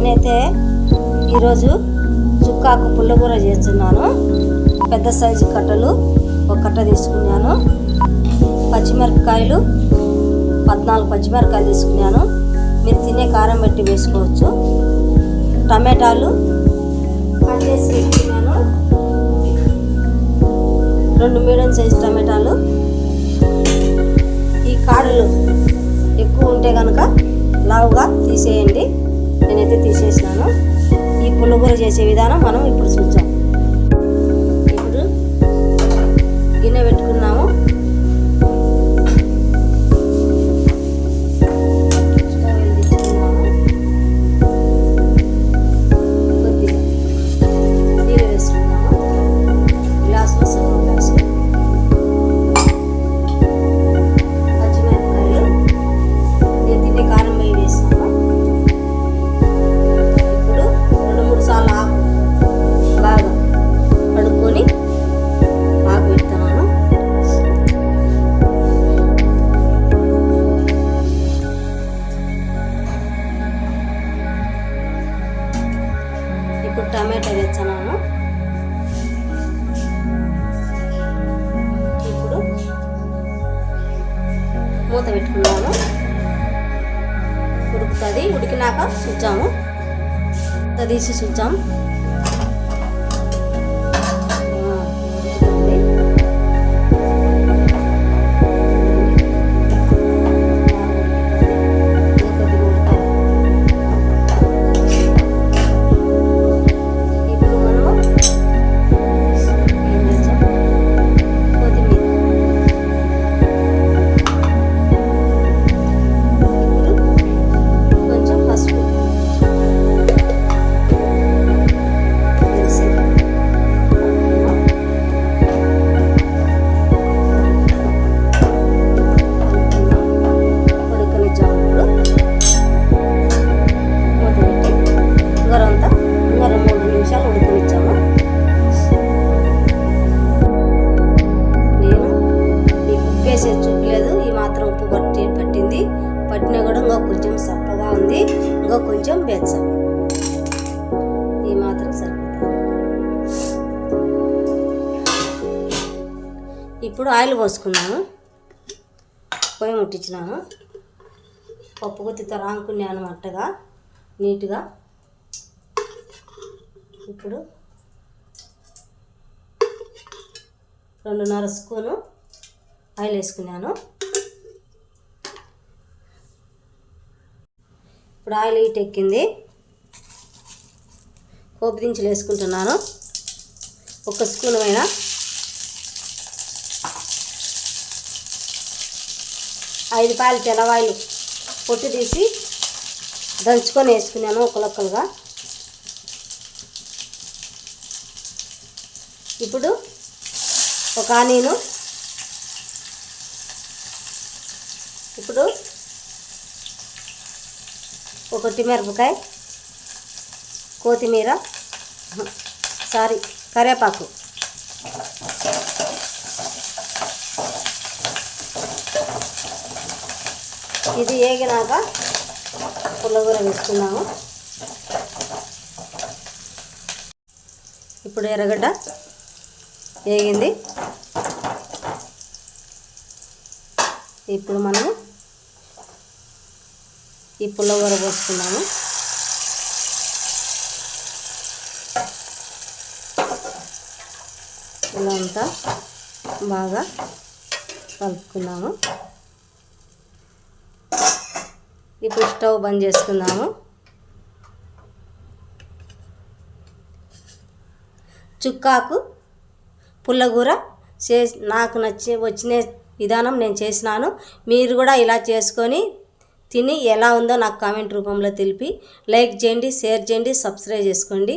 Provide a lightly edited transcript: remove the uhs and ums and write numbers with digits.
నేనైతే ఈరోజు చుక్కాకు పుల్లగూర చేస్తున్నాను. పెద్ద సైజు కట్టలు ఒక కట్ట తీసుకున్నాను. పచ్చిమిరపకాయలు 14 పచ్చిమిరపకాయలు తీసుకున్నాను. మీరు తినే కారం బట్టి వేసుకోవచ్చు. టమాటాలు కట్ చేసి వేసుకున్నాను. 2 మీడియం సైజు టమాటాలు. ఈ కాడలు ఎక్కువ ఉంటే కనుక లావుగా తీసేయండి. నేనైతే తీసేసినాను. ఈ పుల్లగూర చేసే విధానం మనం ఇప్పుడు చూద్దాం. ఇప్పుడు గిన్నె పెట్టుకున్నాము. స్టవ్ వెలిగించుకున్నాము. కొద్దిగా నీళ్ళు వేసుకున్నాము. గ్లాసులో సగం గ్లాసు. పచ్చిమిరపకాయలు నేను తినే కారం వేయి వేస్తాను. ఇప్పుడు 2-3 సార్లు ఆకు బాగా కడుక్కొని ఆకు పెడుతున్నాను. ఇప్పుడు టమాటా వేస్తున్నాను. ఇప్పుడు మూత పెట్టుకున్నాను. ఉడుకుతుంది. ఉడికినాక చూద్దాము. తీసి చూద్దాం. ఇప్పుడు మనము ఏం చేద్దాం? కొత్తిమీర. ఇప్పుడు కొంచెం పసుపు వేసి ఉడకనిద్దాము. ఇప్పుడు మూత పెట్టి ఇంకరంతా 3 నిమిషాలు ఉడకనిచ్చాము. నేను ఈ ఉప్పు వేసేది చూపలేదు. ఈ మాత్రం ఉప్పు పట్టింది. పట్టినా కూడా ఇంకా కొంచెం సప్పగా ఉంది. ఇంకా కొంచెం వేద్దాం. ఈ మాత్రం సరిపోతుంది. ఇప్పుడు ఆయిల్ పోసుకున్నాను. పొయ్యి ముట్టించినాను. పప్పు గుత్తితో రానుకున్నాను మట్టగా నీట్గా. ఇప్పుడు 2.5 స్పూను ఆయిల్ వేసుకున్నాను. ఇప్పుడు ఆయిల్ హీట్ ఎక్కింది. పోపు దినుసులు వేసుకుంటున్నాను. 1 స్పూన్ పైన ఐదు పాయలు తెల్లవాయలు పొట్టు తీసి దంచుకొని వేసుకున్నాను ఒక్కలొక్కలుగా. ఇప్పుడు ఒక ఆనియను. ఇప్పుడు ఒకటి మిరపకాయ, కొత్తిమీర, కరివేపాకు. ఇది వేగినాక పుల్లగూర వేసుకున్నాము. ఇప్పుడు ఎర్రగడ్డ వేగింది. ఇప్పుడు మనము ఈ పుల్లగూర పోసుకున్నాము. ఇలా అంతా బాగా కలుపుకున్నాము. ఇప్పుడు స్టవ్ బంద్ చేసుకుందాము. చుక్కాకు పుల్లగూర నాకు వచ్చిన విధానం నేను చేసినాను. మీరు కూడా ఇలా చేసుకొని తిని ఎలా ఉందో నాకు కామెంట్ రూపంలో తెలిపి లైక్ చేయండి, షేర్ చేయండి, సబ్స్క్రైబ్ చేసుకోండి.